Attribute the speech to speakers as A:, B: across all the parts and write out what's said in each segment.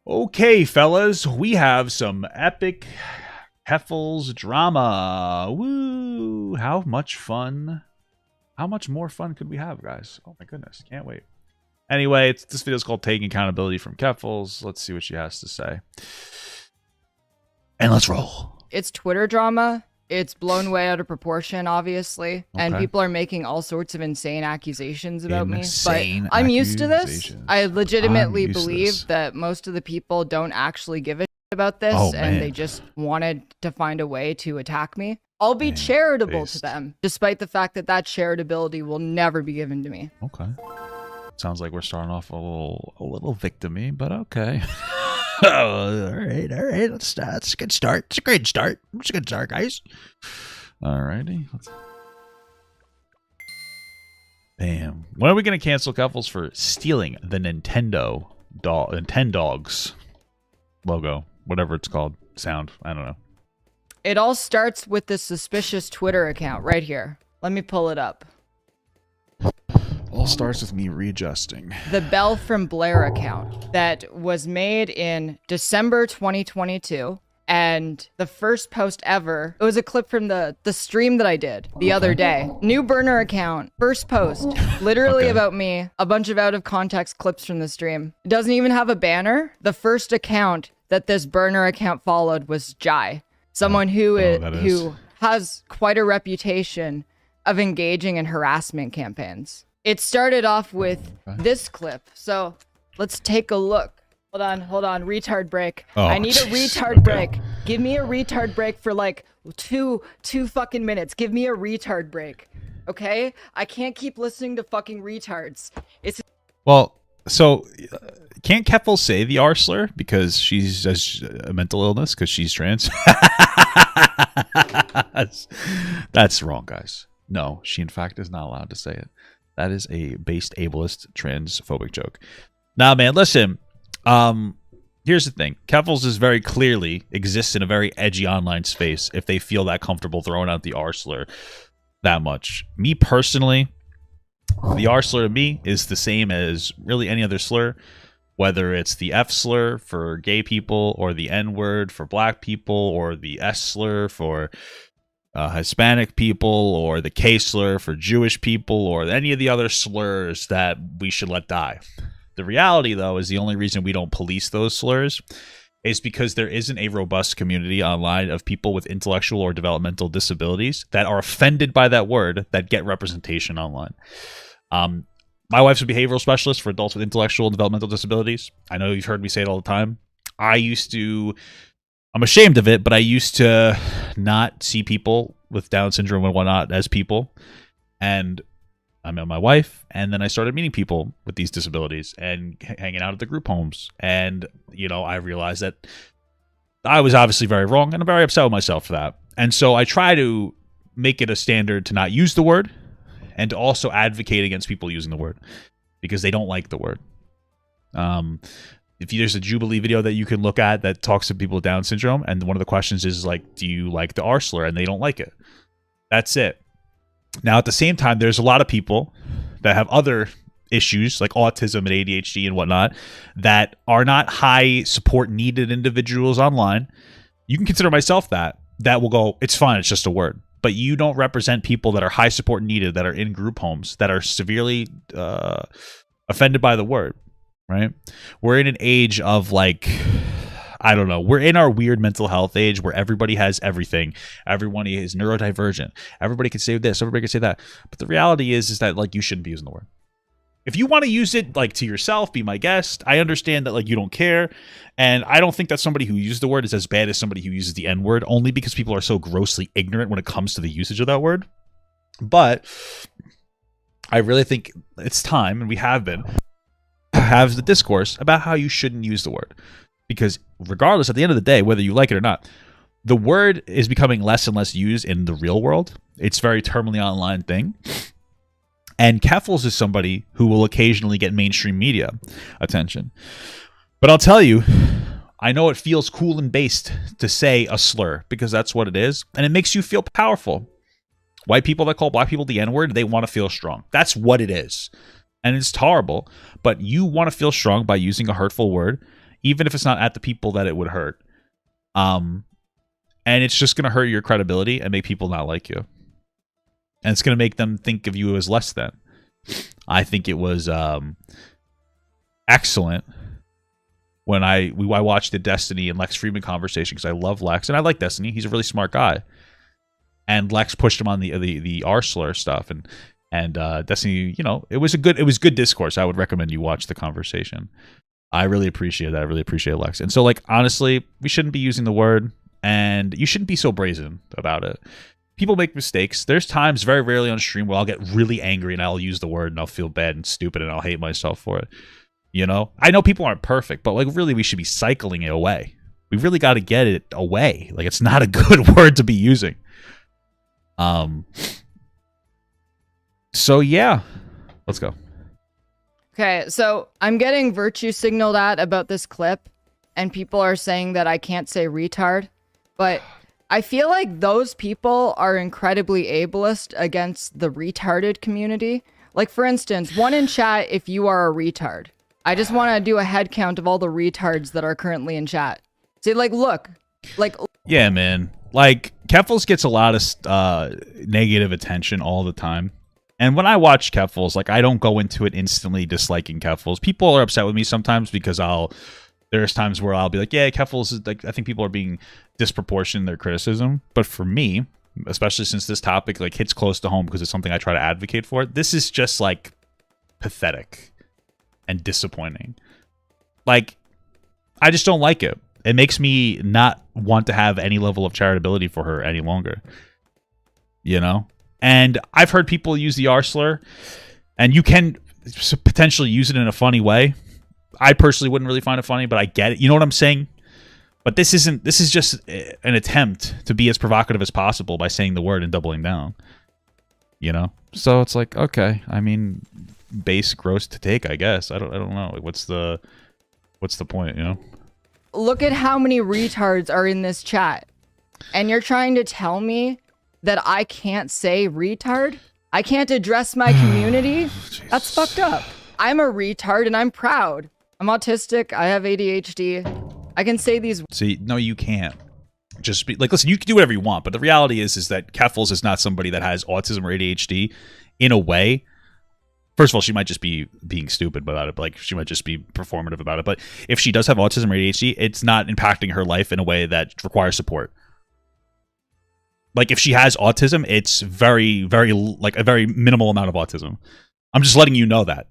A: Okay, fellas, we have some epic Keffals drama. Woo! How much fun? How much more fun could we have, guys? Oh my goodness, can't wait. Anyway, this video is called Taking Accountability from Keffals. Let's see what she has to say. And let's roll.
B: It's Twitter drama. It's blown way out of proportion, obviously. Okay. And people are making all sorts of insane accusations about me. But I'm used to this. I legitimately believe that most of the people don't actually give a shit about this, and they just wanted to find a way to attack me. I'll be charitable to them, despite the fact that that charitability will never be given to me.
A: Okay. Sounds like we're starting off a little victim-y, but okay. all right. That's a good start. It's a great start. It's a good start, guys. Alrighty. Damn. When are we gonna cancel Keffals for stealing the Nintendogs logo, whatever it's called, sound? I don't know.
B: It all starts with this suspicious Twitter account right here. Let me pull it up.
A: All starts with me readjusting.
B: The Belle from Blair account that was made in December 2022. And the first post ever, it was a clip from the stream that I did the other day. New burner account, first post, literally about me, a bunch of out of context clips from the stream. It doesn't even have a banner. The first account that this burner account followed was Jai, someone who has quite a reputation of engaging in harassment campaigns. It started off with this clip, so let's take a look. Hold on, retard break. I need a retard break. Give me a retard break for like two fucking minutes. Give me a retard break, okay? I can't keep listening to fucking retards.
A: Well, so can't Keffals say the r-slur because she's a mental illness because she's trans? That's wrong, guys. No, she in fact is not allowed to say it. That is a based ableist transphobic joke. Nah, man, listen. Here's the thing. Keffals is very clearly exists in a very edgy online space if they feel that comfortable throwing out the r-slur that much. Me personally, the r-slur to me is the same as really any other slur, whether it's the f-slur for gay people or the n-word for black people or the s-slur for Hispanic people or the k-slur for Jewish people or any of the other slurs that we should let die. The reality, though, is the only reason we don't police those slurs is because there isn't a robust community online of people with intellectual or developmental disabilities that are offended by that word that get representation online. My wife's a behavioral specialist for adults with intellectual and developmental disabilities. I know you've heard me say it all the time. I'm ashamed of it, but I used to not see people with Down syndrome and whatnot as people. And I met my wife, and then I started meeting people with these disabilities and hanging out at the group homes. And, you know, I realized that I was obviously very wrong, and I'm very upset with myself for that. And so I try to make it a standard to not use the word and to also advocate against people using the word because they don't like the word. If there's a Jubilee video that you can look at that talks to people with Down syndrome, and one of the questions is like, do you like the r-slur? And they don't like it. That's it. Now, at the same time, there's a lot of people that have other issues like autism and ADHD and whatnot that are not high support needed individuals online. You can consider myself that will go, it's fine, it's just a word. But you don't represent people that are high support needed, that are in group homes, that are severely offended by the word. Right? We're in an age of like, I don't know. We're in our weird mental health age where everybody has everything. Everyone is neurodivergent. Everybody can say this. Everybody can say that. But the reality is that like you shouldn't be using the word. If you want to use it like to yourself, be my guest. I understand that like you don't care. And I don't think that somebody who uses the word is as bad as somebody who uses the N-word, only because people are so grossly ignorant when it comes to the usage of that word. But I really think it's time, and we have been, have the discourse about how you shouldn't use the word. Because regardless, at the end of the day, whether you like it or not, the word is becoming less and less used in the real world. It's a very terminally online thing. And Keffals is somebody who will occasionally get mainstream media attention. But I'll tell you, I know it feels cool and based to say a slur because that's what it is. And it makes you feel powerful. White people that call black people the N-word, they want to feel strong. That's what it is. And it's horrible. But you want to feel strong by using a hurtful word. even if it's not at the people that it would hurt. And it's just going to hurt your credibility and make people not like you. And it's going to make them think of you as less than. I think it was excellent when I watched the Destiny and Lex Friedman conversation, because I love Lex and I like Destiny. He's a really smart guy. And Lex pushed him on the r-slur stuff, and Destiny, you know, it was good discourse. I would recommend you watch the conversation. I really appreciate that. I really appreciate Lex. And so, like, honestly, we shouldn't be using the word, and you shouldn't be so brazen about it. People make mistakes. There's times, very rarely on stream, where I'll get really angry and I'll use the word and I'll feel bad and stupid and I'll hate myself for it. You know, I know people aren't perfect, but like, really, we should be cycling it away. We really got to get it away. Like, it's not a good word to be using. So yeah, let's go.
B: Okay, so I'm getting virtue signaled at about this clip, and people are saying that I can't say retard, but I feel like those people are incredibly ableist against the retarded community. Like, for instance, one in chat, if you are a retard. I just want to do a head count of all the retards that are currently in chat. See, like, look, like...
A: Yeah, man. Like, Keffals gets a lot of negative attention all the time. And when I watch Keffals, like, I don't go into it instantly disliking Keffals. People are upset with me sometimes because there's times where I'll be like, yeah, Keffals is like, I think people are being disproportionate in their criticism. But for me, especially since this topic like hits close to home because it's something I try to advocate for, this is just like pathetic and disappointing. Like, I just don't like it. It makes me not want to have any level of charitability for her any longer. You know? And I've heard people use the r-slur, and you can potentially use it in a funny way. I personally wouldn't really find it funny, but I get it. You know what I'm saying? But this is just an attempt to be as provocative as possible by saying the word and doubling down. You know? So it's like, okay, I mean, base gross to take, I guess. I don't know. Like, what's the point, you know?
B: Look at how many retards are in this chat. And you're trying to tell me that I can't say retard? I can't address my community? That's fucked up. I'm a retard and I'm proud. I'm autistic. I have ADHD. I can say these.
A: See, no, you can't. Just be like, listen, you can do whatever you want, but the reality is that Keffals is not somebody that has autism or ADHD in a way. First of all, she might just be being stupid about it. But like, she might just be performative about it. But if she does have autism or ADHD, it's not impacting her life in a way that requires support. Like, if she has autism, it's very, very, like, a very minimal amount of autism. I'm just letting you know that.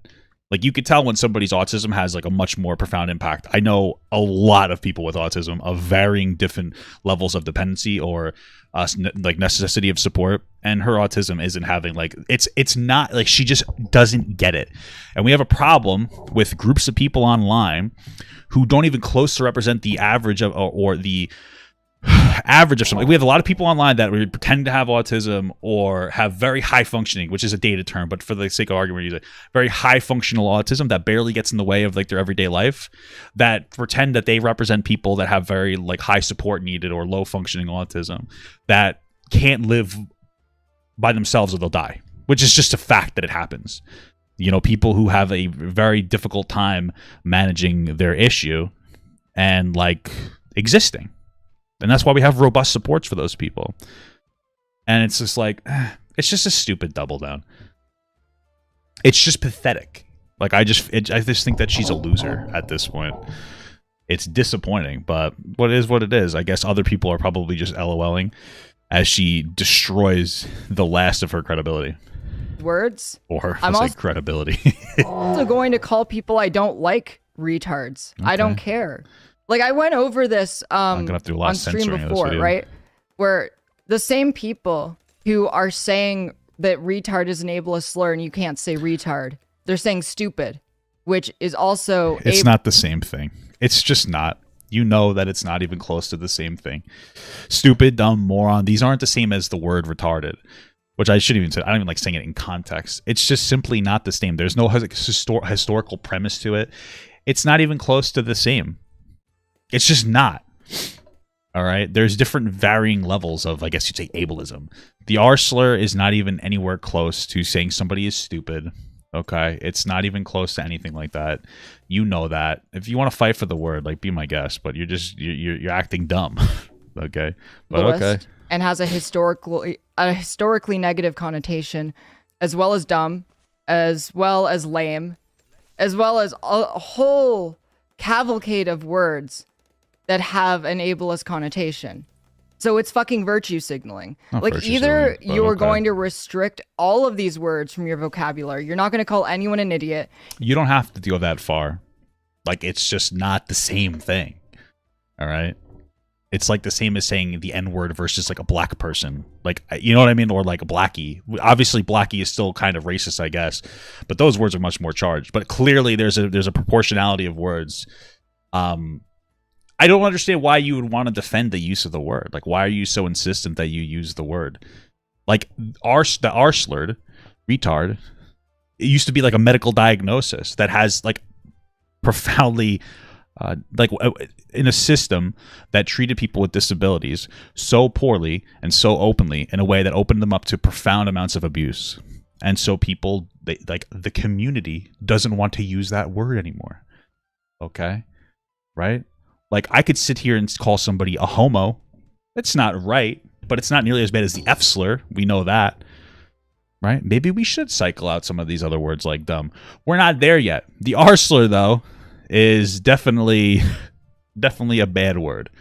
A: Like, you could tell when somebody's autism has, like, a much more profound impact. I know a lot of people with autism of varying different levels of dependency or, like, necessity of support. And her autism isn't having, like, it's not, like, she just doesn't get it. And we have a problem with groups of people online who don't even close to represent the average of, or the average of something. We have a lot of people online that pretend to have autism or have very high functioning, which is a dated term, but for the sake of argument, use it. Very high functional autism that barely gets in the way of like their everyday life, that pretend that they represent people that have very like high support needed or low functioning autism that can't live by themselves or they'll die, which is just a fact that it happens. You know, people who have a very difficult time managing their issue and like existing. And that's why we have robust supports for those people. And it's just like, it's just a stupid double down. It's just pathetic. Like, I just think that she's a loser at this point. It's disappointing, but what it is. I guess other people are probably just LOLing as she destroys the last of her credibility.
B: Words.
A: Or I'm also credibility.
B: Also going to call people I don't like retards. Okay. I don't care. Like, I went over this on stream before, right? Where the same people who are saying that retard is an ableist slur and you can't say retard, they're saying stupid, which is also...
A: It's not the same thing. It's just not. You know that it's not even close to the same thing. Stupid, dumb, moron. These aren't the same as the word retarded, which I shouldn't even say. I don't even like saying it in context. It's just simply not the same. There's no historical premise to it. It's not even close to the same. It's just not. All right. There's different varying levels of, I guess you'd say, ableism. The r-slur is not even anywhere close to saying somebody is stupid Okay, it's not even close to anything like that. You know that. If you want to fight for the word, like, be my guest, but you're acting dumb. Okay, but okay.
B: And has a historically negative connotation, as well as dumb, as well as lame, as well as a whole cavalcade of words that have an ableist connotation. So it's fucking virtue signaling. Like, either you're going to restrict all of these words from your vocabulary. You're not going to call anyone an idiot.
A: You don't have to go that far. Like, it's just not the same thing. All right? It's like the same as saying the N-word versus like a black person. Like, you know what I mean? Or like a blackie. Obviously, blackie is still kind of racist, I guess. But those words are much more charged. But clearly, there's a proportionality of words. I don't understand why you would want to defend the use of the word. Like, why are you so insistent that you use the word? Like, the r-slur, retard, it used to be like a medical diagnosis that has like profoundly, in a system that treated people with disabilities so poorly and so openly in a way that opened them up to profound amounts of abuse. And so people, the community doesn't want to use that word anymore. Okay? Right? Like, I could sit here and call somebody a homo. It's not right, but it's not nearly as bad as the F-slur. We know that. Right? Maybe we should cycle out some of these other words like dumb. We're not there yet. The r-slur, though, is definitely a bad word.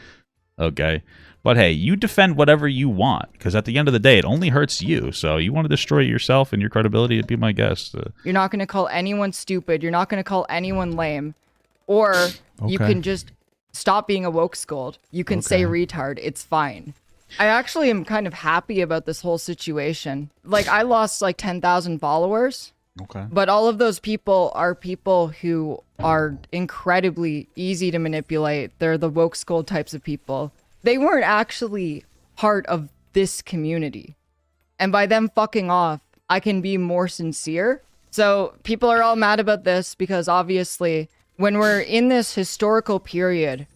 A: Okay? But hey, you defend whatever you want, because at the end of the day, it only hurts you. So you want to destroy yourself and your credibility, to be my guest.
B: You're not going to call anyone stupid. You're not going to call anyone lame. Or you can just stop being a woke scold. You can say retard. It's fine. I actually am kind of happy about this whole situation. Like, I lost like 10,000 followers.
A: Okay.
B: But all of those people are people who are incredibly easy to manipulate. They're the woke scold types of people. They weren't actually part of this community. And by them fucking off, I can be more sincere. So people are all mad about this because obviously when we're in this historical period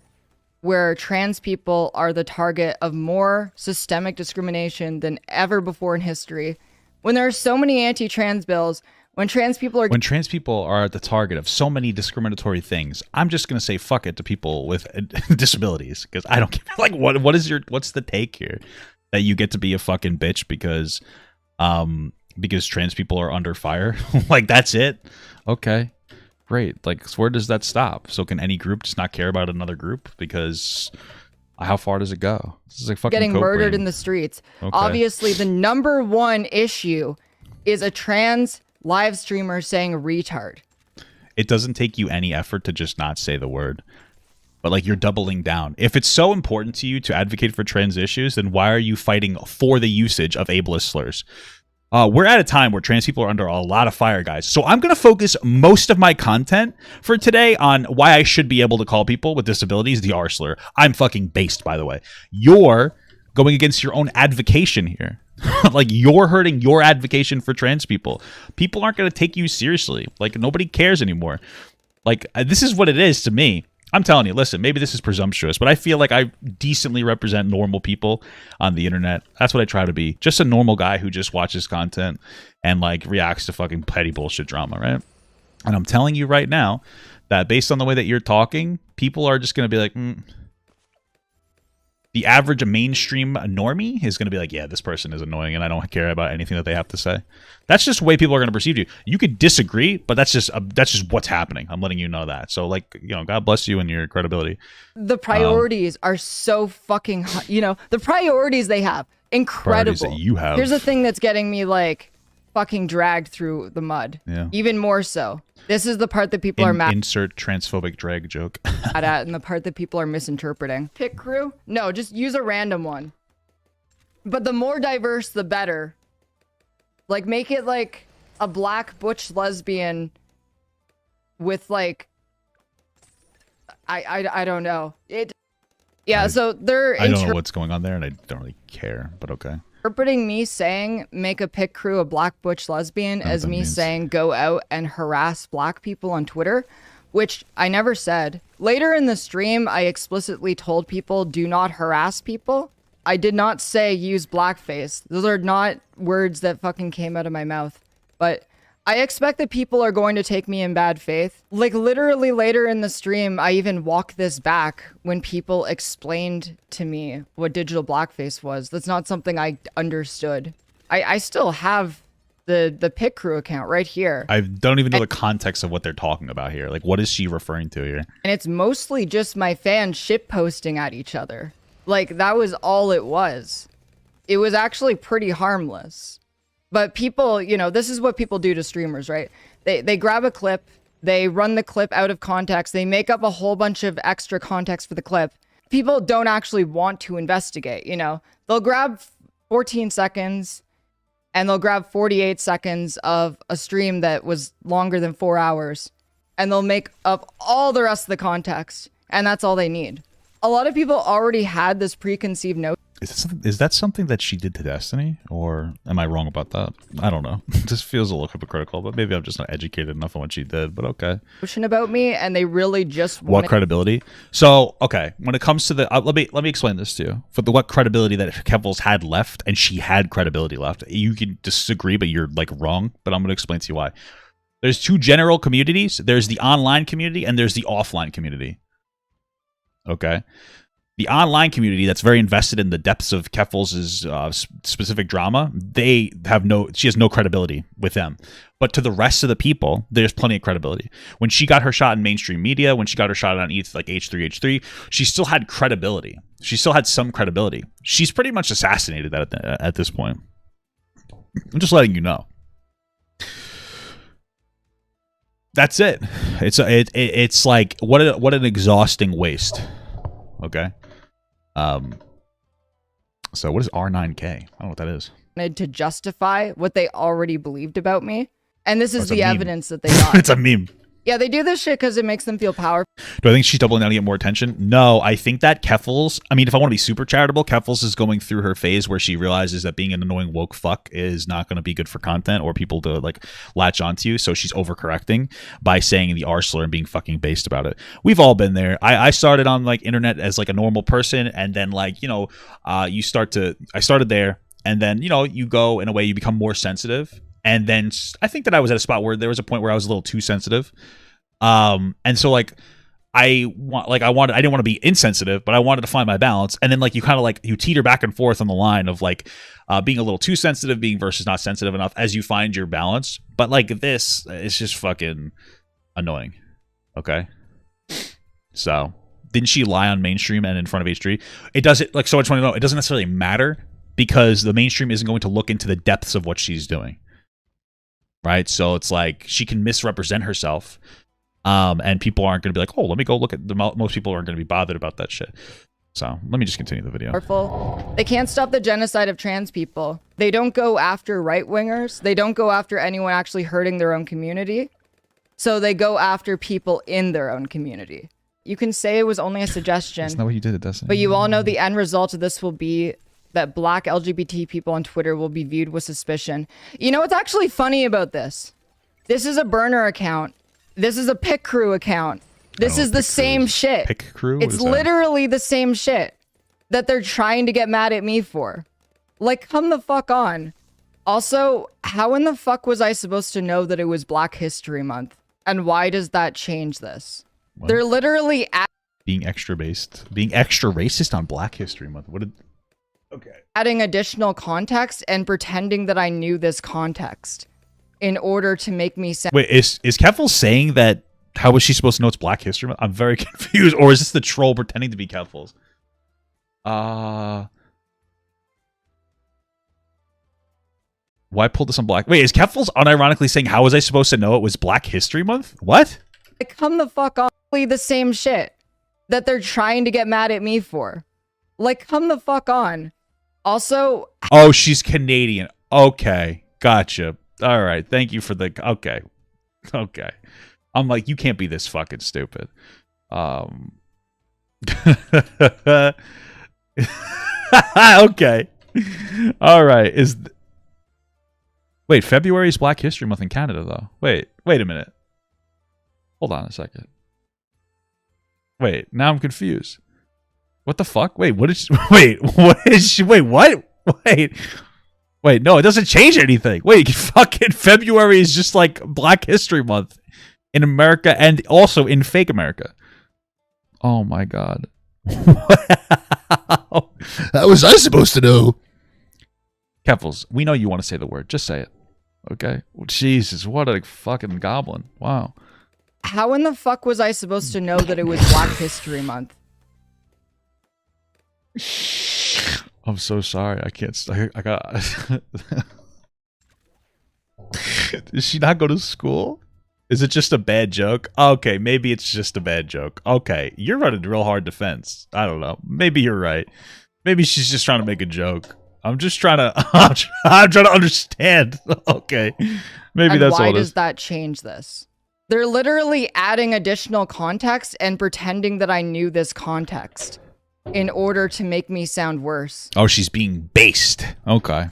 B: where trans people are the target of more systemic discrimination than ever before in history, when there are so many anti-trans bills, when trans people are
A: at the target of so many discriminatory things, I'm just going to say fuck it to people with disabilities, because I don't care. Like, what's the take here? That you get to be a fucking bitch because trans people are under fire? Like, that's it? Okay. Great. Like, so where does that stop? So can any group just not care about another group? Because how far does it go? This is like fucking
B: getting murdered in the streets. Okay. Obviously, the number one issue is a trans live streamer saying retard.
A: It doesn't take you any effort to just not say the word. But like, you're doubling down. If it's so important to you to advocate for trans issues, then why are you fighting for the usage of ableist slurs? We're at a time where trans people are under a lot of fire, guys. So I'm going to focus most of my content for today on why I should be able to call people with disabilities the r-slur. I'm fucking based, by the way. You're going against your own advocation here. Like, you're hurting your advocation for trans people. People aren't going to take you seriously. Like, nobody cares anymore. Like, this is what it is to me. I'm telling you, listen, maybe this is presumptuous, but I feel like I decently represent normal people on the internet. That's what I try to be. Just a normal guy who just watches content and like reacts to fucking petty bullshit drama, right? And I'm telling you right now that based on the way that you're talking, people are just going to be like, The average mainstream normie is going to be like, yeah, this person is annoying and I don't care about anything that they have to say. That's just the way people are going to perceive you. You could disagree, but that's just what's happening. I'm letting you know that. So, like, you know, God bless you and your credibility.
B: The priorities are so fucking, the priorities they have, incredible.
A: Priorities that you have.
B: Here's the thing that's getting me like fucking dragged through the mud.
A: Yeah.
B: Even more so. This is the part that people are mad.
A: Insert transphobic drag joke.
B: At, and the part that people are misinterpreting. Pick crew? No, just use a random one. But the more diverse, the better. Like, make it like a black butch lesbian with like, I don't know. So they're
A: I don't know what's going on there, and I don't really care, but okay.
B: Interpreting me saying make a pick crew a black butch lesbian as me saying go out and harass black people on Twitter, which I never said. Later in the stream, I explicitly told people do not harass people. I did not say use blackface. Those are not words that fucking came out of my mouth. But I expect that people are going to take me in bad faith. Like literally later in the stream, I even walked this back when people explained to me what digital blackface was. That's not something I understood. I still have the pit crew account right here.
A: I don't even know the context of what they're talking about here. Like, what is she referring to here?
B: And it's mostly just my fans shitposting at each other. Like, that was all it was. It was actually pretty harmless. But people, you know, this is what people do to streamers, right? They grab a clip, they run the clip out of context, they make up a whole bunch of extra context for the clip. People don't actually want to investigate, you know? They'll grab 14 seconds, and they'll grab 48 seconds of a stream that was longer than 4 hours, and they'll make up all the rest of the context, and that's all they need. A lot of people already had this preconceived notion.
A: Is that something that she did to Destiny, or am I wrong about that? I don't know. It just feels a little hypocritical, but maybe I'm just not educated enough on what she did, but okay.
B: About me, and they really just
A: wanted... What credibility? So, okay, when it comes to the... let me explain this to you. For the what credibility that Keffals had left, and she had credibility left. You can disagree, but you're, like, wrong, but I'm going to explain to you why. There's two general communities. There's the online community, and there's the offline community. Okay? The online community that's very invested in the depths of Keffals' specific drama, she has no credibility with them. But to the rest of the people, there's plenty of credibility. When she got her shot in mainstream media, when she got her shot on ETH, like H3H3, she still had credibility. She still had some credibility. She's pretty much assassinated that at this point. I'm just letting you know. That's it. It's like what an exhausting waste. Okay. So what is R9K? I don't know what that is.
B: To justify what they already believed about me. And this is the evidence that they got.
A: It's a meme.
B: Yeah, they do this shit because it makes them feel powerful.
A: Do I think she's doubling down to get more attention? No, I think that Keffals, I mean, if I want to be super charitable, Keffals is going through her phase where she realizes that being an annoying woke fuck is not going to be good for content or people to like latch onto you. So she's overcorrecting by saying the r-slur and being fucking based about it. We've all been there. I started on like internet as like a normal person, and then like, you know, I started there, and then, you know, you go in a way, you become more sensitive. And then I think that I was at a spot where there was a point where I was a little too sensitive. And so like I didn't want to be insensitive, but I wanted to find my balance. And then like you kind of like you teeter back and forth on the line of like being a little too sensitive, being versus not sensitive enough as you find your balance. But like this is just fucking annoying. Okay. So didn't she lie on mainstream and in front of H3? It doesn't like, so I just want to know, it doesn't necessarily matter because the mainstream isn't going to look into the depths of what she's doing. Right. So it's like she can misrepresent herself. And people aren't going to be like, oh, let me go look at most people aren't going to be bothered about that shit. So let me just continue the video.
B: They can't stop the genocide of trans people. They don't go after right-wingers. They don't go after anyone actually hurting their own community. So they go after people in their own community. You can say it was only a suggestion.
A: That's not what you did, it doesn't.
B: But you all know the end result of this will be that Black LGBT people on Twitter will be viewed with suspicion. You know what's actually funny about this? This is a burner account. This is a pick crew account. This is the same shit.
A: Pick crew?
B: It's literally the same shit that they're trying to get mad at me for. Like, come the fuck on. Also, how in the fuck was I supposed to know that it was Black History Month? And why does that change this? What? They're literally
A: being extra racist on Black History Month. What did... Okay.
B: Adding additional context and pretending that I knew this context in order to make me sound...
A: Wait, is Keffals saying that? How was she supposed to know it's Black History Month? I'm very confused. Or is this the troll pretending to be Keffals? Why pull this on Black? Wait, is Keffals unironically saying, how was I supposed to know it was Black History Month? What?
B: Like, come the fuck on. The same shit that they're trying to get mad at me for. Like, come the fuck on. Also...
A: Oh, she's Canadian. Okay. Gotcha. All right. Thank you for the... Okay. Okay. I'm like, you can't be this fucking stupid. Okay. All right. Wait, February is Black History Month in Canada, though. Wait a minute. Hold on a second. Wait, now I'm confused. What the fuck? Wait, what is... Wait, what is... Wait, what? Wait. Wait, no, it doesn't change anything. Wait, fucking February is just like Black History Month in America and also in fake America. Oh my god.
C: How was I supposed to know?
A: Keffals, we know you want to say the word. Just say it. Okay? Well, Jesus, what a fucking goblin. Wow.
B: How in the fuck was I supposed to know that it was Black History Month?
A: I'm so sorry. I can't. I got. Does she not go to school? Is it just a bad joke? Okay, maybe it's just a bad joke. Okay, you're running real hard defense. I don't know. Maybe you're right. Maybe she's just trying to make a joke. I'm just trying to. I'm trying to understand. Okay, maybe
B: And
A: that's all
B: why
A: it
B: does
A: is.
B: that change this? They're literally adding additional context and pretending that I knew this context in order to make me sound worse.
A: Oh, she's being based. Okay.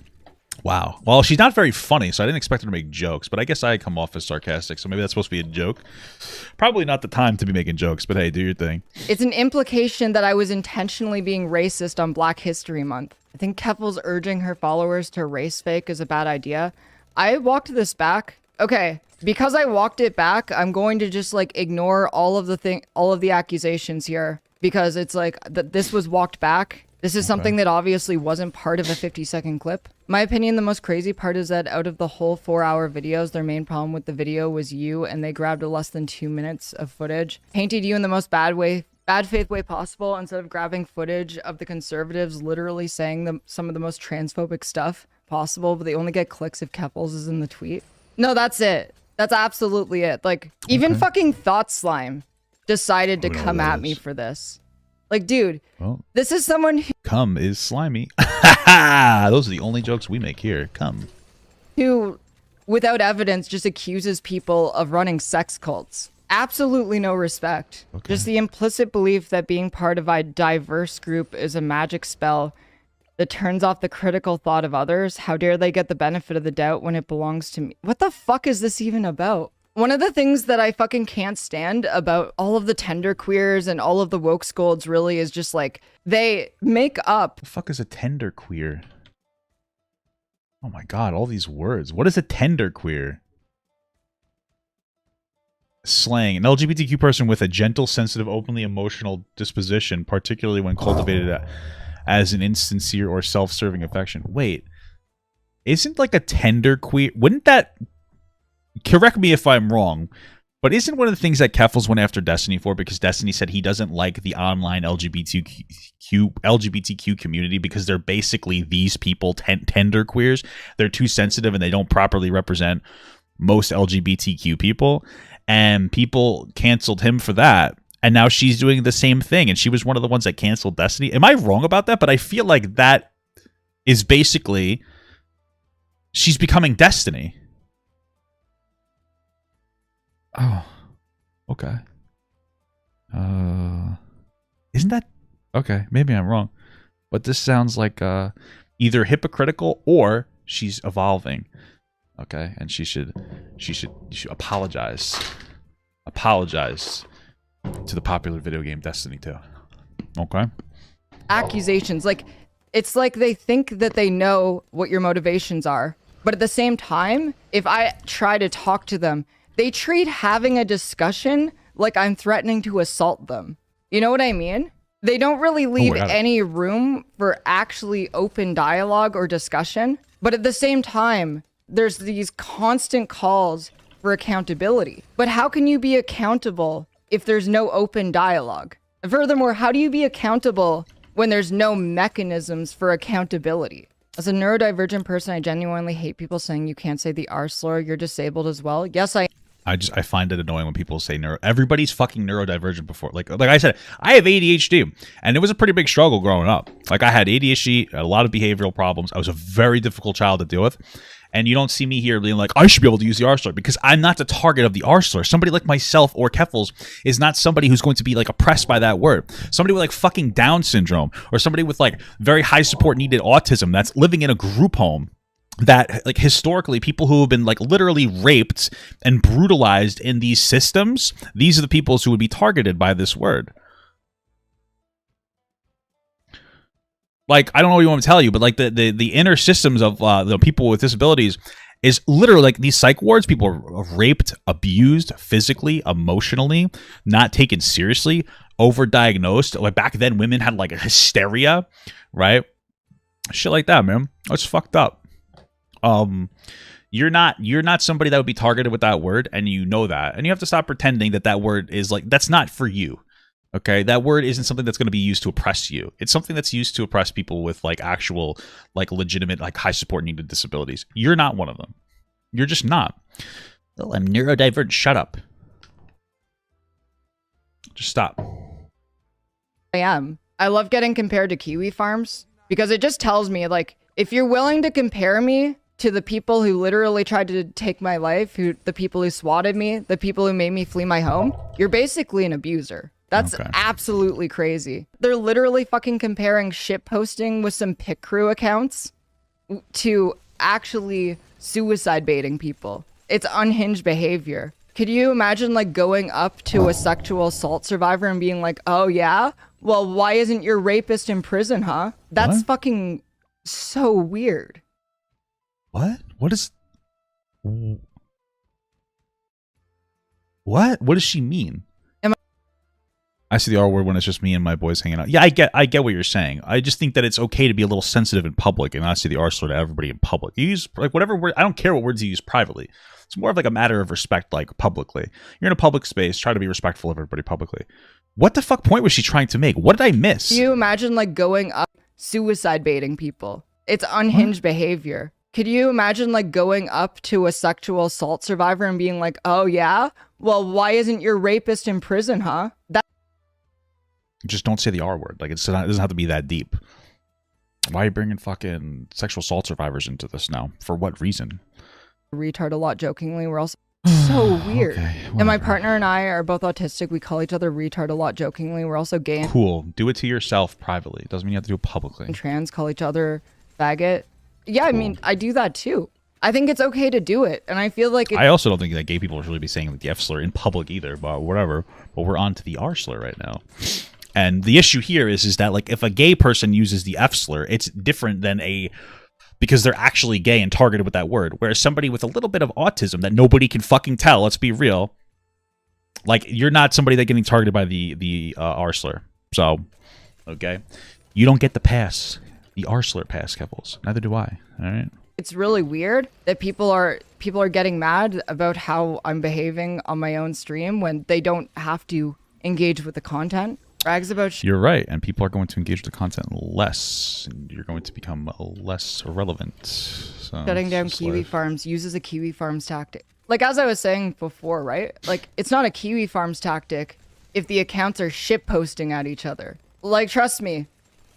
A: Wow. Well, she's not very funny, so I didn't expect her to make jokes, but I guess I come off as sarcastic, so maybe that's supposed to be a joke. Probably not the time to be making jokes, but hey, do your thing.
B: It's an implication that I was intentionally being racist on Black History Month. I think Keffals urging her followers to race fake is a bad idea. I walked this back. Okay, because I walked it back, I'm going to just like ignore all of the accusations here because it's like that this was walked back. This is something that obviously wasn't part of a 50-second clip. My opinion, the most crazy part is that out of the whole 4-hour videos, their main problem with the video was you, and they grabbed a less than 2 minutes of footage, painted you in the most bad faith way possible, instead of grabbing footage of the conservatives literally saying some of the most transphobic stuff possible, but they only get clicks if Keffals is in the tweet. No, that's it. That's absolutely it. Like, even fucking Thought Slime decided to come at me for this. Like, dude, this is someone who...
A: Cum is slimy. Those are the only jokes we make here. Cum.
B: Who, without evidence, just accuses people of running sex cults. Absolutely no respect.
A: Okay.
B: Just the implicit belief that being part of a diverse group is a magic spell that turns off the critical thought of others. How dare they get the benefit of the doubt when it belongs to me? What the fuck is this even about? One of the things that I fucking can't stand about all of the tender queers and all of the woke scolds really is just like, they make up.
A: The fuck is a tender queer? Oh my god, all these words. What is a tender queer? Slang. An LGBTQ person with a gentle, sensitive, openly emotional disposition, particularly when cultivated as an insincere or self-serving affection. Wait. Isn't like a tender queer... Wouldn't that... Correct me if I'm wrong, but isn't one of the things that Keffals went after Destiny for because Destiny said he doesn't like the online LGBTQ community because they're basically these people, tender queers. They're too sensitive and they don't properly represent most LGBTQ people. And people canceled him for that. And now she's doing the same thing. And she was one of the ones that canceled Destiny. Am I wrong about that? But I feel like that is basically... She's becoming Destiny. Oh, okay. Isn't that... Okay, maybe I'm wrong. But this sounds like either hypocritical or she's evolving. Okay, and she should apologize. Apologize to the popular video game Destiny 2. Okay.
B: Accusations. Like, it's like they think that they know what your motivations are. But at the same time, if I try to talk to them, they treat having a discussion like I'm threatening to assault them. You know what I mean? They don't really leave any room for actually open dialogue or discussion. But at the same time, there's these constant calls for accountability. But how can you be accountable if there's no open dialogue? Furthermore, how do you be accountable when there's no mechanisms for accountability? As a neurodivergent person, I genuinely hate people saying you can't say the r-slur, you're disabled as well. Yes,
A: I find it annoying when people say everybody's fucking neurodivergent before. Like I said, I have ADHD, and it was a pretty big struggle growing up. Like, I had ADHD, a lot of behavioral problems. I was a very difficult child to deal with. And you don't see me here being like, I should be able to use the r-slur, because I'm not the target of the r-slur. Somebody like myself or Keffals is not somebody who's going to be like oppressed by that word. Somebody with like fucking Down syndrome, or somebody with like very high support needed autism that's living in a group home, that like historically people who have been like literally raped and brutalized in these systems, these are the people who would be targeted by this word. Like, I don't know what you want me to tell you, but like the inner systems of the people with disabilities is literally like these psych wards. People are raped, abused physically, emotionally, not taken seriously, overdiagnosed. Like back then, women had like a hysteria, right? Shit like that, man. That's fucked up. You're not somebody that would be targeted with that word, and you know that, and you have to stop pretending that that word is like, that's not for you. Okay, that word isn't something that's going to be used to oppress you. It's something that's used to oppress people with like actual, like legitimate, like high support needed disabilities. You're not one of them. You're just not. Oh, I'm neurodivergent. Shut up. Just stop.
B: I am. I love getting compared to Kiwi farms because it just tells me, like, if you're willing to compare me to the people who literally tried to take my life, the people who swatted me, the people who made me flee my home, you're basically an abuser. That's absolutely crazy. They're literally fucking comparing shitposting with some pit crew accounts to actually suicide baiting people. It's unhinged behavior. Could you imagine like going up to a sexual assault survivor and being like, oh yeah? Well, why isn't your rapist in prison, huh? That's fucking so weird.
A: What? What is... What? What does she mean? I see the R word when it's just me and my boys hanging out. Yeah, I get what you're saying. I just think that it's okay to be a little sensitive in public and not see the r-slur to everybody in public. You use like whatever word. I don't care what words you use privately. It's more of like a matter of respect, like publicly. You're in a public space. Try to be respectful of everybody publicly. What the fuck point was she trying to make? What did I miss?
B: Can you imagine like going up suicide baiting people? It's unhinged behavior. Could you imagine like going up to a sexual assault survivor and being like, oh yeah? Well, why isn't your rapist in prison, huh?
A: Just don't say the R word. Like, it doesn't have to be that deep. Why are you bringing fucking sexual assault survivors into this now? For what reason?
B: Retard a lot jokingly. We're also so weird. Okay, and my partner and I are both autistic. We call each other retard a lot jokingly. We're also gay.
A: Cool. Do it to yourself privately. It doesn't mean you have to do it publicly.
B: And trans, call each other faggot. Yeah, cool. I mean, I do that too. I think it's okay to do it. And I feel like
A: I also don't think that gay people should really be saying like the F slur in public either, but whatever. But we're on to the R slur right now. And the issue here is that like if a gay person uses the F slur, it's different than because they're actually gay and targeted with that word. Whereas somebody with a little bit of autism that nobody can fucking tell, let's be real, like you're not somebody that getting targeted by the R slur. So, okay, you don't get the pass, the R slur pass, Keffals. Neither do I. All right.
B: It's really weird that people are getting mad about how I'm behaving on my own stream when they don't have to engage with the content. Brags about
A: You're right, and people are going to engage with the content less, and you're going to become less relevant. So
B: shutting down Kiwi farms uses a Kiwi farms tactic. Like as I was saying before, right? Like it's not a Kiwi farms tactic if the accounts are shitposting at each other. Like trust me,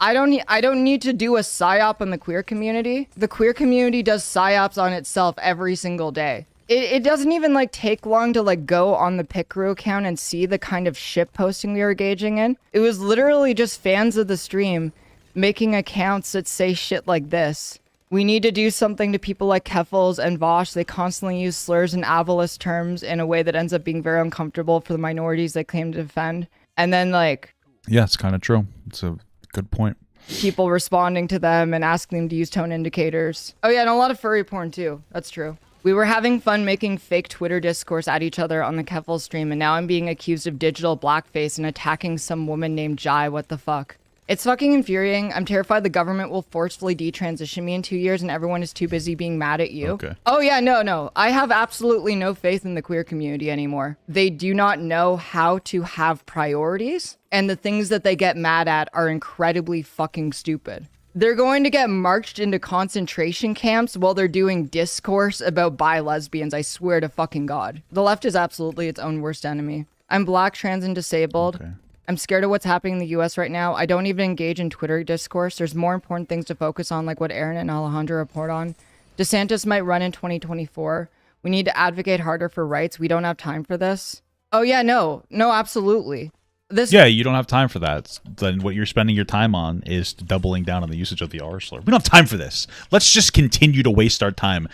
B: I don't need to do a psyop on the queer community. The queer community does psyops on itself every single day. It doesn't even like take long to like go on the Picrew account and see the kind of shit posting we were engaging in. It was literally just fans of the stream making accounts that say shit like this. We need to do something to people like Keffals and Vosh. They constantly use slurs and ableist terms in a way that ends up being very uncomfortable for the minorities they claim to defend. And then like...
A: Yeah, it's kind of true. It's a good point.
B: People responding to them and asking them to use tone indicators. Oh yeah, and a lot of furry porn too. That's true. We were having fun making fake Twitter discourse at each other on the Keffals stream, and now I'm being accused of digital blackface and attacking some woman named Jai. What the fuck? It's fucking infuriating. I'm terrified the government will forcefully detransition me in 2 years and everyone is too busy being mad at you.
A: Okay.
B: Oh yeah, no. I have absolutely no faith in the queer community anymore. They do not know how to have priorities, and the things that they get mad at are incredibly fucking stupid. They're going to get marched into concentration camps while they're doing discourse about bi lesbians, I swear to fucking God. The left is absolutely its own worst enemy. I'm black, trans, and disabled. Okay. I'm scared of what's happening in the US right now. I don't even engage in Twitter discourse. There's more important things to focus on, like what Aaron and Alejandro report on. DeSantis might run in 2024. We need to advocate harder for rights. We don't have time for this. Oh yeah, no, absolutely.
A: Yeah, you don't have time for that. Then what you're spending your time on is doubling down on the usage of the r-slur. We don't have time for this. Let's just continue to waste our time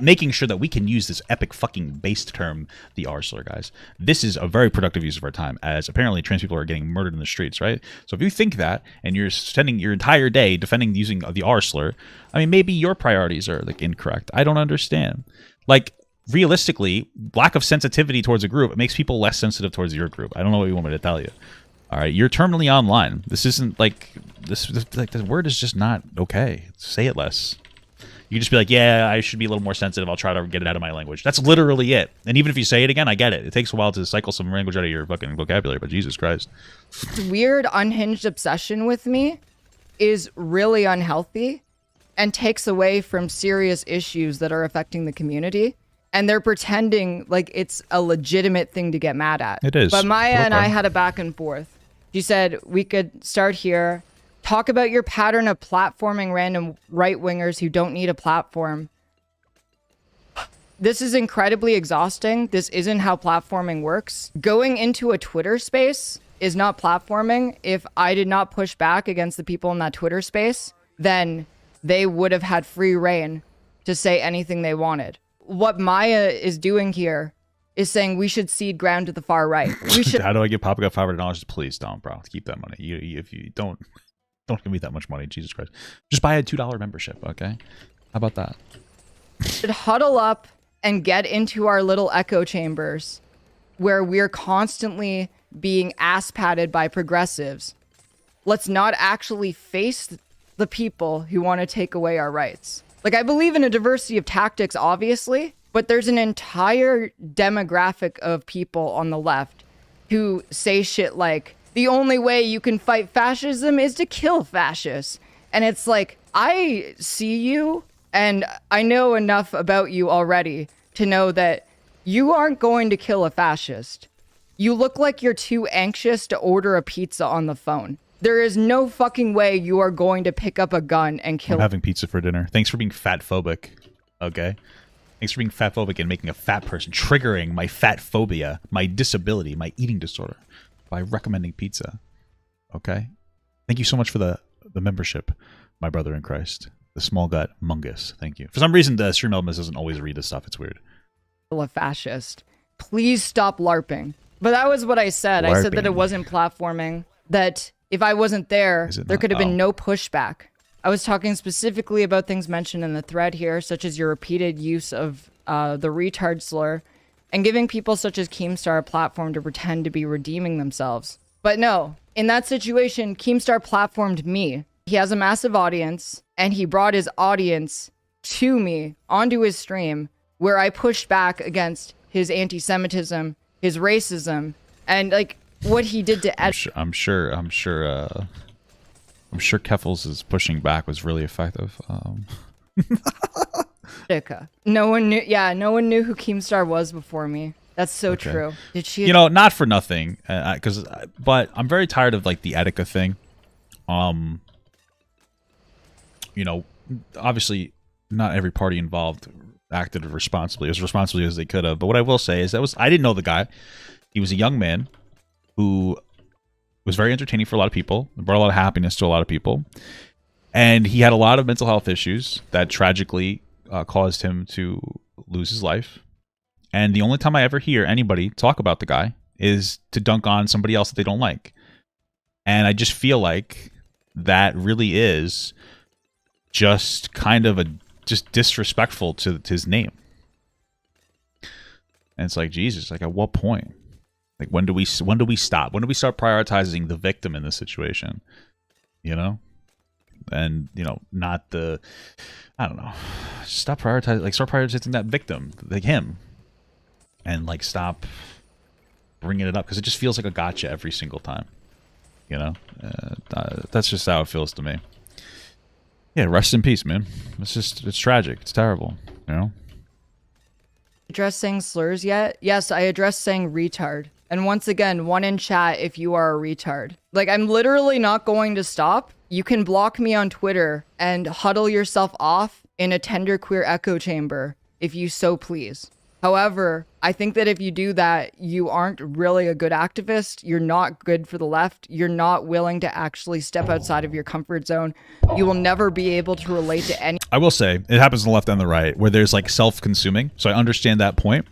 A: making sure that we can use this epic fucking based term, the r-slur, guys. This is a very productive use of our time, as apparently trans people are getting murdered in the streets, right? So if you think that, and you're spending your entire day defending using the r-slur, I mean, maybe your priorities are like incorrect. I don't understand. Like, realistically, lack of sensitivity towards a group, it makes people less sensitive towards your group. I don't know what you want me to tell you. All right, you're terminally online. This isn't like this. Like, the word is just not okay. Say it less. You just be like, yeah, I should be a little more sensitive. I'll try to get it out of my language. That's literally it. And even if you say it again, I get it. It takes a while to cycle some language out of your fucking vocabulary. But Jesus Christ,
B: this weird unhinged obsession with me is really unhealthy and takes away from serious issues that are affecting the community. And they're pretending like it's a legitimate thing to get mad at.
A: It is.
B: But Maya and I had a back and forth. She said, we could start here. Talk about your pattern of platforming random right-wingers who don't need a platform. This is incredibly exhausting. This isn't how platforming works. Going into a Twitter space is not platforming. If I did not push back against the people in that Twitter space, then they would have had free reign to say anything they wanted. What Maya is doing here is saying we should cede ground to the far right. We should.
A: How do I give Papa got $500? Please don't, bro. Keep that money. If you don't give me that much money, Jesus Christ. Just buy a $2 membership, okay? How about that?
B: Should huddle up and get into our little echo chambers where we're constantly being ass patted by progressives. Let's not actually face the people who want to take away our rights. Like, I believe in a diversity of tactics, obviously, but there's an entire demographic of people on the left who say shit like, the only way you can fight fascism is to kill fascists. And it's like, I see you, and I know enough about you already to know that you aren't going to kill a fascist. You look like you're too anxious to order a pizza on the phone. There is no fucking way you are going to pick up a gun and kill.
A: I'm having pizza for dinner. Thanks for being fat phobic. Okay. Thanks for being fat phobic and making a fat person, triggering my fat phobia, my disability, my eating disorder by recommending pizza. Okay. Thank you so much for the membership, my brother in Christ. The small gut mungus. Thank you. For some reason, the stream elements doesn't always read this stuff. It's weird.
B: A fascist. Please stop LARPing. But that was what I said. I said that it wasn't platforming. That if I wasn't there, there could have been no pushback. I was talking specifically about things mentioned in the thread here, such as your repeated use of the retard slur, and giving people such as Keemstar a platform to pretend to be redeeming themselves. But no, in that situation, Keemstar platformed me. He has a massive audience, and he brought his audience to me onto his stream, where I pushed back against his anti-Semitism, his racism, and like what he did to Ed.
A: I'm sure Keffals' pushing back was really effective.
B: No one knew. Yeah, no one knew who Keemstar was before me. That's so true. Did she?
A: You know, not for nothing, but I'm very tired of like the Etika thing. You know, obviously, not every party involved acted responsibly, as responsibly as they could have. But what I will say is I didn't know the guy. He was a young man who was very entertaining for a lot of people, brought a lot of happiness to a lot of people, and he had a lot of mental health issues that tragically caused him to lose his life. And the only time I ever hear anybody talk about the guy is to dunk on somebody else that they don't like. And I just feel like that really is just kind of just disrespectful to his name. And it's like, Jesus, like at what point? Like when do we stop? When do we start prioritizing the victim in this situation? You know? And, you know, not the, I don't know. Start prioritizing that victim, like him. And like stop bringing it up, because it just feels like a gotcha every single time. You know? That's just how it feels to me. Yeah, rest in peace, man. It's tragic. It's terrible, you know?
B: Address saying slurs yet? Yes, I addressed saying retard. And once again, one in chat if you are a retard. Like, I'm literally not going to stop. You can block me on Twitter and huddle yourself off in a tender queer echo chamber if you so please. However, I think that if you do that, you aren't really a good activist. You're not good for the left. You're not willing to actually step outside of your comfort zone. You will never be able to relate to any.
A: I will say it happens on the left and the right, where there's like self-consuming. So I understand that point,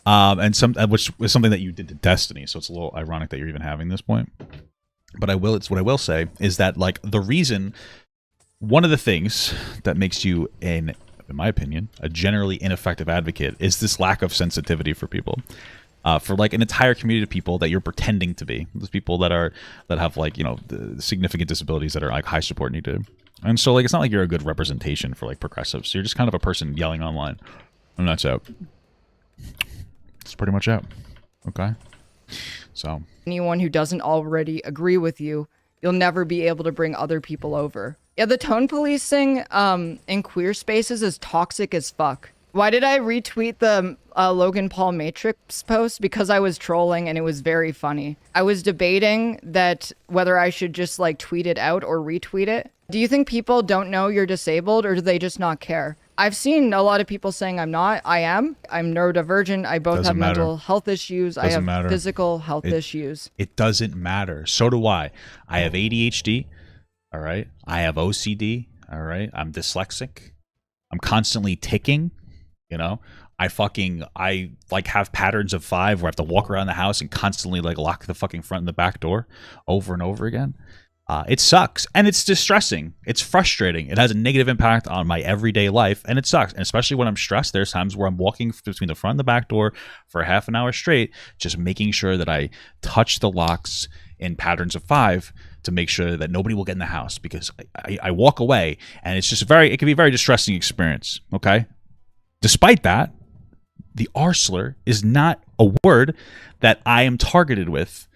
A: and which was something that you did to Destiny. So it's a little ironic that you're even having this point. But what I will say is that like one of the things that makes you in my opinion, a generally ineffective advocate is this lack of sensitivity for people, for like an entire community of people that you're pretending to be. Those people that have like, you know, the significant disabilities that are like high support needed. And so like, it's not like you're a good representation for like progressives. You're just kind of a person yelling online. And that's out. That's pretty much out. Okay. So
B: anyone who doesn't already agree with you, you'll never be able to bring other people over. Yeah, the tone policing in queer spaces is toxic as fuck. Why did I retweet the Logan Paul Matrix post? Because I was trolling and it was very funny. I was debating that whether I should just like tweet it out or retweet it. Do you think people don't know you're disabled, or do they just not care? I've seen a lot of people saying I'm not. I am. I'm neurodivergent. I both have mental health issues. I have physical health issues.
A: It doesn't matter. So do I. I have ADHD. All right. I have OCD. All right. I'm dyslexic. I'm constantly ticking. You know, I like have patterns of 5 where I have to walk around the house and constantly like lock the fucking front and the back door over and over again. It sucks, and it's distressing. It's frustrating. It has a negative impact on my everyday life, and it sucks. And especially when I'm stressed, there's times where I'm walking between the front and the back door for half an hour straight, just making sure that I touch the locks in patterns of 5 to make sure that nobody will get in the house, because I walk away, and it's just it can be a very distressing experience. Okay. Despite that, the r-slur is not a word that I am targeted with